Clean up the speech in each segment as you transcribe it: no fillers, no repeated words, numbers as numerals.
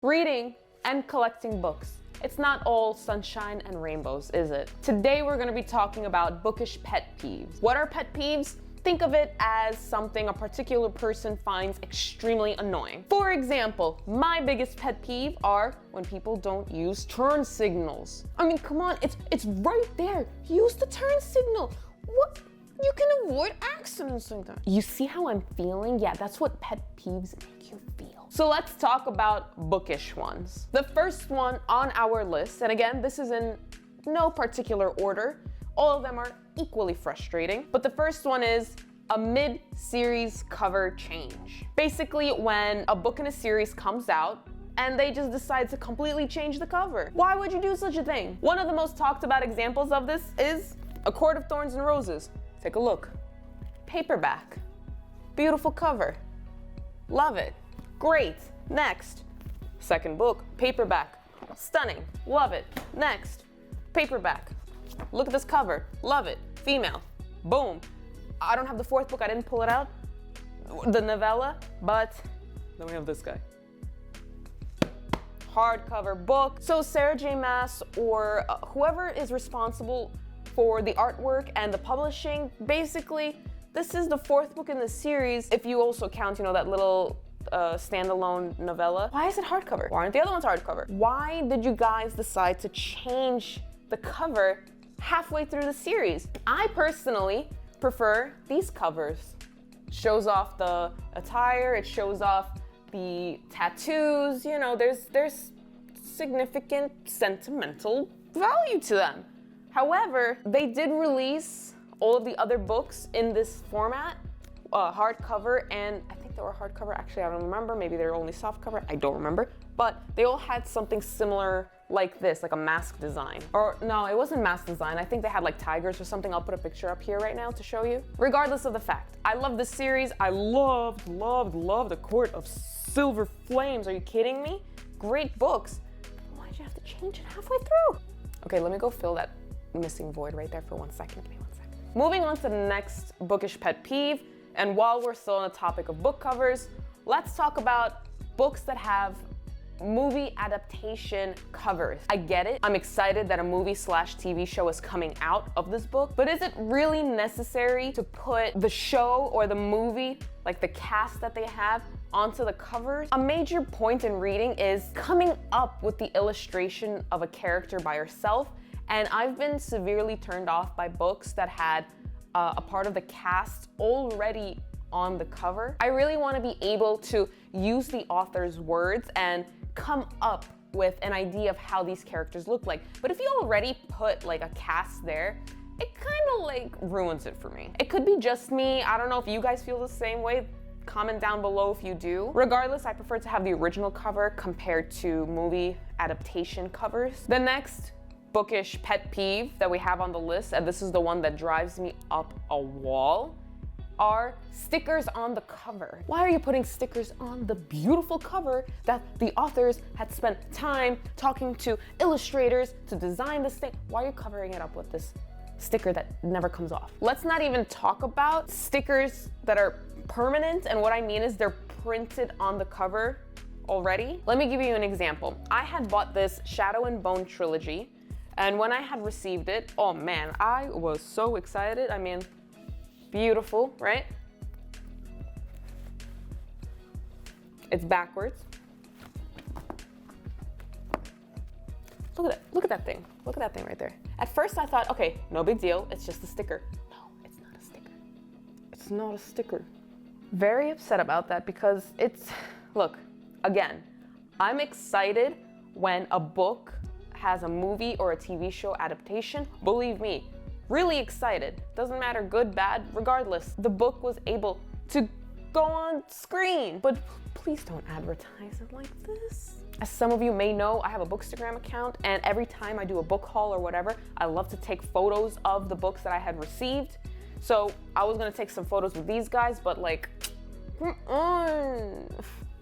Reading and collecting books. It's not all sunshine and rainbows, is it? Today we're going to be talking about bookish pet peeves. What are pet peeves? Think of it as something a particular person finds extremely annoying. For example, my biggest pet peeve are when people don't use turn signals. I mean, come on, it's right there. Use the turn signal. What? You can avoid accidents like that. You see how I'm feeling? Yeah, that's what pet peeves make you feel. So let's talk about bookish ones. The first one on our list, and again, this is in no particular order. All of them are equally frustrating, but the first one is a mid-series cover change. Basically, when a book in a series comes out and they just decide to completely change the cover. Why would you do such a thing? One of the most talked about examples of this is A Court of Thorns and Roses. Take a look. Paperback. Beautiful cover. Love it. Great. Next. Second book, paperback. Stunning. Love it. Next. Paperback. Look at this cover. Love it. Female. Boom. I don't have the fourth book. I didn't pull it out. The novella. But then we have this guy. Hardcover book. So Sarah J. Maas or whoever is responsible for the artwork and the publishing, basically, this is the fourth book in the series. If you also count, that little standalone novella. Why is it hardcover? Why aren't the other ones hardcover? Why did you guys decide to change the cover halfway through the series? I personally prefer these covers. Shows off the attire, it shows off the tattoos, there's significant sentimental value to them. However, they did release all of the other books in this format, hardcover, and I think they were hardcover, actually I don't remember, maybe they're only softcover, I don't remember, but they all had something similar like this, like a mask design. Or no, it wasn't mask design, I think they had like tigers or something. I'll put a picture up here right now to show you. Regardless of the fact, I love this series. I loved The Court of Silver Flames. Are you kidding me? Great books. Why'd you have to change it halfway through? Okay, let me go fill that missing void right there for 1 second. Give me 1 second. Moving on to the next bookish pet peeve, and while we're still on the topic of book covers, let's talk about books that have movie adaptation covers. I get it. I'm excited that a movie/TV show is coming out of this book, but is it really necessary to put the show or the movie, like the cast that they have, onto the covers? A major point in reading is coming up with the illustration of a character by yourself, and I've been severely turned off by books that had a part of the cast already on the cover. I really want to be able to use the author's words and come up with an idea of how these characters look like. But if you already put like a cast there, it kind of like ruins it for me. It could be just me. I don't know if you guys feel the same way. Comment down below if you do. Regardless, I prefer to have the original cover compared to movie adaptation covers. The next bookish pet peeve that we have on the list, and this is the one that drives me up a wall, are stickers on the cover. Why are you putting stickers on the beautiful cover that the authors had spent time talking to illustrators to design this thing? Why are you covering it up with this sticker that never comes off? Let's not even talk about stickers that are permanent, and what I mean is they're printed on the cover already. Let me give you an example. I had bought this Shadow and Bone trilogy, and when I had received it, oh man, I was so excited. I mean, beautiful, right? It's backwards. Look at that thing. Look at that thing right there. At first I thought, okay, no big deal, it's just a sticker. No, it's not a sticker. It's not a sticker. Very upset about that because look, again, I'm excited when a book has a movie or a TV show adaptation. Believe me, really excited. Doesn't matter, good, bad, regardless. The book was able to go on screen, but please don't advertise it like this. As some of you may know, I have a Bookstagram account, and every time I do a book haul or whatever, I love to take photos of the books that I had received. So I was gonna take some photos with these guys, but like, come on.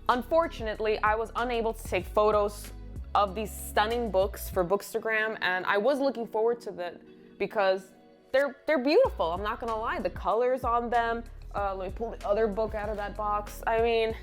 Unfortunately, I was unable to take photos of these stunning books for Bookstagram, and I was looking forward to that because they're beautiful. I'm not gonna lie, the colors on them. Let me pull the other book out of that box. I mean,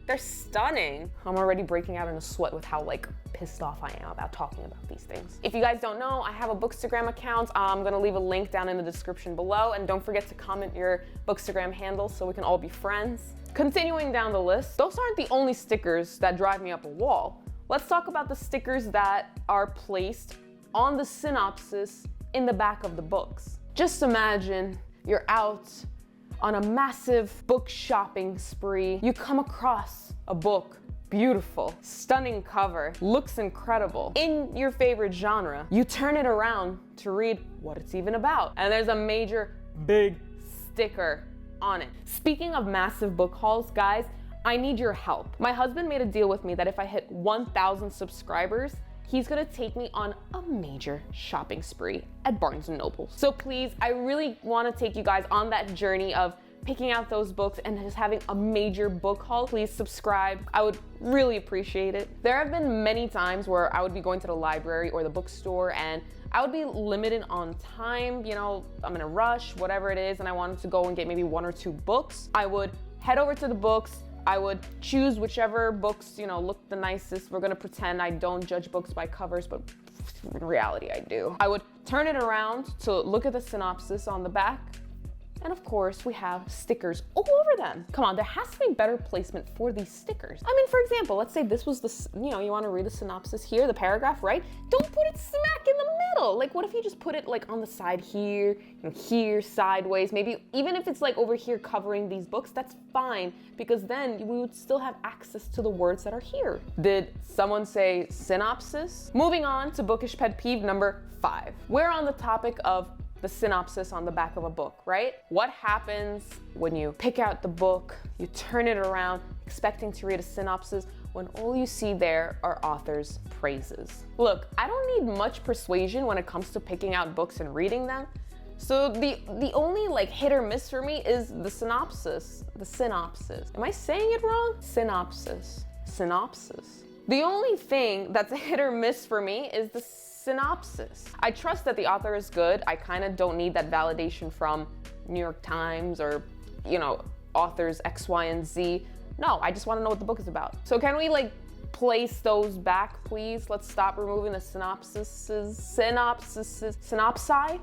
They're stunning. I'm already breaking out in a sweat with how like pissed off I am about talking about these things. If you guys don't know, I have a Bookstagram account. I'm gonna leave a link down in the description below, and don't forget to comment your Bookstagram handle so we can all be friends. Continuing down the list, those aren't the only stickers that drive me up a wall. Let's talk about the stickers that are placed on the synopsis in the back of the books. Just imagine you're out on a massive book shopping spree. You come across a book, beautiful, stunning cover, looks incredible, in your favorite genre. You turn it around to read what it's even about, and there's a major big sticker on it. Speaking of massive book hauls, guys, I need your help. My husband made a deal with me that if I hit 1,000 subscribers, he's gonna take me on a major shopping spree at Barnes & Noble. So please, I really wanna take you guys on that journey of picking out those books and just having a major book haul. Please subscribe. I would really appreciate it. There have been many times where I would be going to the library or the bookstore and I would be limited on time. You know, I'm in a rush, whatever it is, and I wanted to go and get maybe 1 or 2 books. I would head over to the books. I would choose whichever books, you know, look the nicest. We're gonna pretend I don't judge books by covers, but in reality I do. I would turn it around to look at the synopsis on the back. And of course, we have stickers all over them. Come on, there has to be better placement for these stickers. I mean, for example, let's say this was the, you know, you wanna read the synopsis here, the paragraph, right? Don't put it smack in the middle. Like, what if you just put it like on the side here, you know, here, sideways, maybe even if it's like over here covering these books, that's fine, because then we would still have access to the words that are here. Did someone say synopsis? Moving on to bookish pet peeve number 5. We're on the topic of the synopsis on the back of a book, right? What happens when you pick out the book, you turn it around, expecting to read a synopsis, when all you see there are authors' praises? Look, I don't need much persuasion when it comes to picking out books and reading them. So the only like hit or miss for me is the synopsis. The synopsis. Am I saying it wrong? Synopsis. Synopsis. The only thing that's a hit or miss for me is the synopsis. I trust that the author is good. I kind of don't need that validation from New York Times or, you know, authors X, Y, and Z. No, I just want to know what the book is about. So can we like place those back, please? Let's stop removing the synopsi.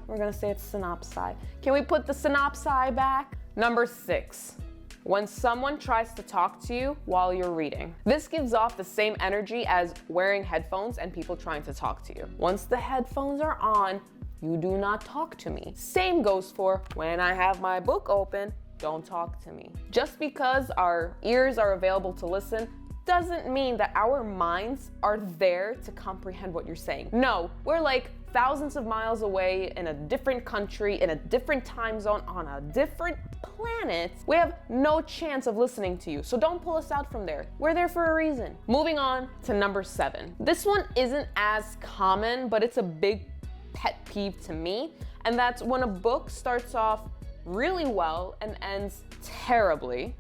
We're gonna say it's synopsi. Can we put the synopsi back? Number 6. When someone tries to talk to you while you're reading. This gives off the same energy as wearing headphones and people trying to talk to you. Once the headphones are on, you do not talk to me. Same goes for when I have my book open, don't talk to me. Just because our ears are available to listen doesn't mean that our minds are there to comprehend what you're saying. No, we're like thousands of miles away in a different country, in a different time zone, on a different planet. We have no chance of listening to you, so don't pull us out from there. We're there for a reason. Moving on to number 7. This one isn't as common, but it's a big pet peeve to me, and that's when a book starts off really well and ends terribly,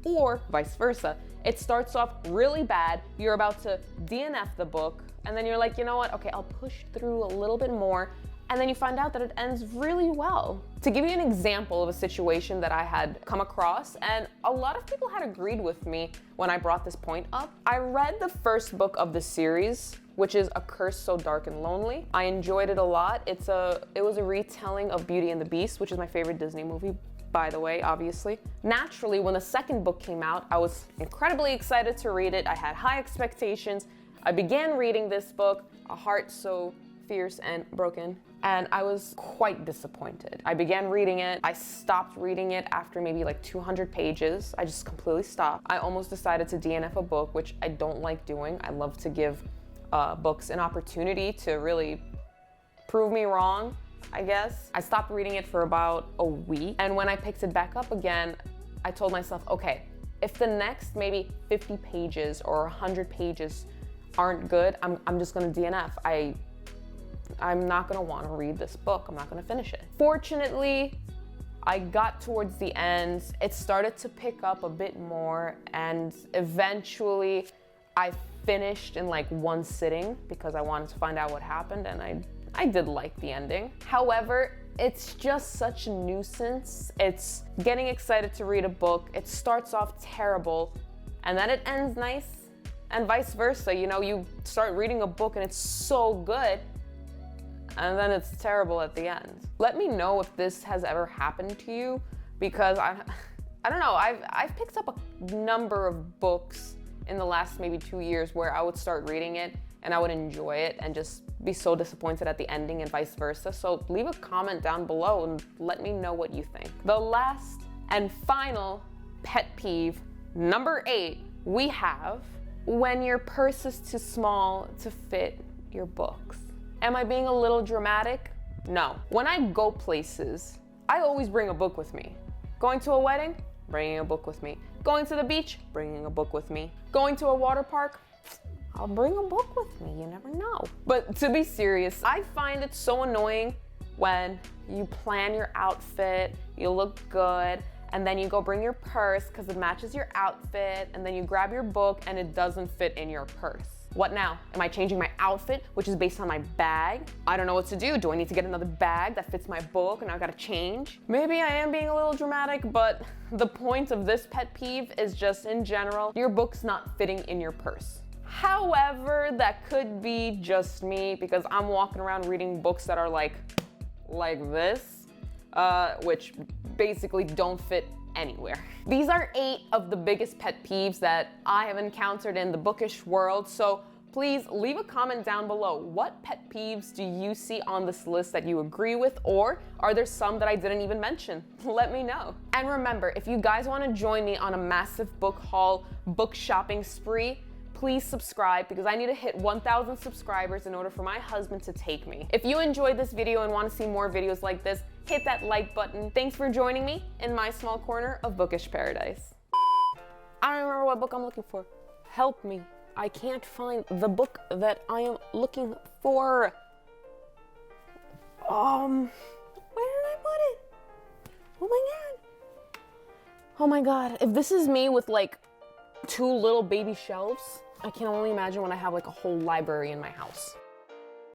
or vice versa. It starts off really bad, you're about to DNF the book, and then you're like, you know what, okay, I'll push through a little bit more, and then you find out that it ends really well. To give you an example of a situation that I had come across, and a lot of people had agreed with me when I brought this point up, I read the first book of the series, which is A Curse So Dark and Lonely. I enjoyed it a lot. It was a retelling of Beauty and the Beast, which is my favorite Disney movie, by the way, obviously. Naturally, when the second book came out, I was incredibly excited to read it. I had high expectations. I began reading this book, A Heart So Fierce and Broken, and I was quite disappointed. I began reading it. I stopped reading it after maybe like 200 pages. I just completely stopped. I almost decided to DNF a book, which I don't like doing. I love to give books an opportunity to really prove me wrong, I guess. I stopped reading it for about a week, and when I picked it back up again, I told myself, okay, if the next maybe 50 pages or 100 pages aren't good, I'm just gonna DNF. I'm not gonna wanna read this book. I'm not gonna finish it. Fortunately, I got towards the end. It started to pick up a bit more, and eventually I finished in like one sitting because I wanted to find out what happened, and I did like the ending. However, it's just such a nuisance. It's getting excited to read a book. It starts off terrible, and then it ends nice, and vice versa. You know, you start reading a book and it's so good, and then it's terrible at the end. Let me know if this has ever happened to you, because I don't know, I've picked up a number of books in the last maybe 2 years where I would start reading it and I would enjoy it and just be so disappointed at the ending and vice versa. So leave a comment down below and let me know what you think. The last and final pet peeve, number 8, we have when your purse is too small to fit your books. Am I being a little dramatic? No. When I go places, I always bring a book with me. Going to a wedding? Bringing a book with me. Going to the beach? Bringing a book with me. Going to a water park? I'll bring a book with me, you never know. But to be serious, I find it so annoying when you plan your outfit, you look good, and then you go bring your purse because it matches your outfit, and then you grab your book and it doesn't fit in your purse. What now? Am I changing my outfit, which is based on my bag? I don't know what to do. Do I need to get another bag that fits my book and I gotta change? Maybe I am being a little dramatic, but the point of this pet peeve is just in general, your book's not fitting in your purse. However, that could be just me because I'm walking around reading books that are like this, which basically don't fit anywhere. These are 8 of the biggest pet peeves that I have encountered in the bookish world, so please leave a comment down below. What pet peeves do you see on this list that you agree with, or are there some that I didn't even mention? Let me know. And remember, if you guys want to join me on a massive book haul, book shopping spree, please subscribe because I need to hit 1,000 subscribers in order for my husband to take me. If you enjoyed this video and want to see more videos like this, hit that like button. Thanks for joining me in my small corner of bookish paradise. I don't remember what book I'm looking for. Help me. I can't find the book that I am looking for. Where did I put it? Oh my God. Oh my God. If this is me with like 2 little baby shelves, I can only imagine when I have like a whole library in my house.